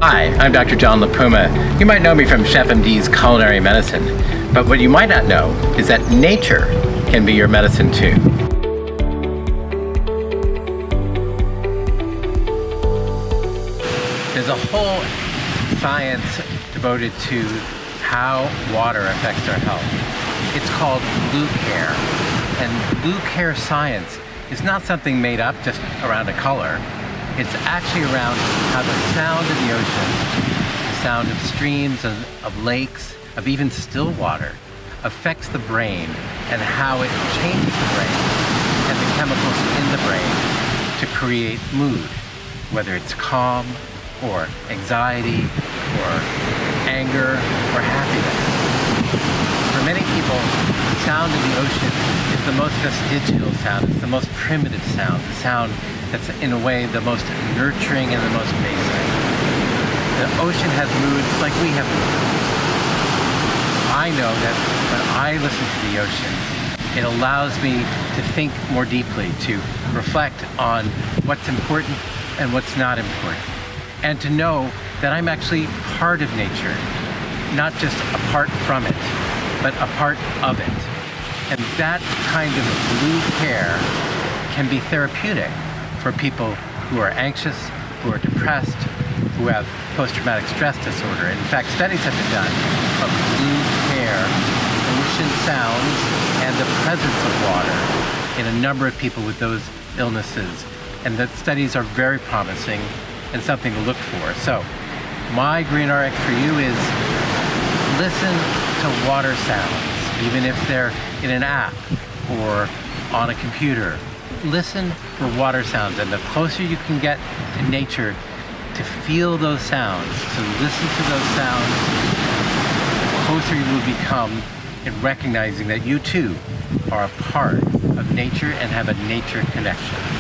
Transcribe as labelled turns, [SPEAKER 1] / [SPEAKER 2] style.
[SPEAKER 1] Hi, I'm Dr. John Puma. You might know me from ChefMD's culinary medicine, but what you might not know is that nature can be your medicine too. There's a whole science devoted to how water affects our health. It's called blue care, and blue care science is not something made up just around a color. It's actually around how the sound of the ocean, the sound of streams, of lakes, of even still water, affects the brain and how it changes the brain and the chemicals in the brain to create mood, whether it's calm or anxiety or anger or happiness. For many people, the sound of the ocean is the most vestigial sound. It's the most primitive sound, the sound that's in a way the most nurturing and the most basic. The ocean has moods like we have moods. I know that when I listen to the ocean, it allows me to think more deeply, to reflect on what's important and what's not important, and to know that I'm actually part of nature, not just apart from it, but a part of it. And that kind of blue care can be therapeutic for people who are anxious, who are depressed, who have post-traumatic stress disorder. In fact, studies have been done of blue care, ocean sounds, and the presence of water in a number of people with those illnesses. And the studies are very promising and something to look for. So, my Green RX for you is listen to water sounds, even if they're in an app or on a computer. Listen for water sounds, and the closer you can get to nature to feel those sounds, to listen to those sounds, the closer you will become in recognizing that you too are a part of nature and have a nature connection.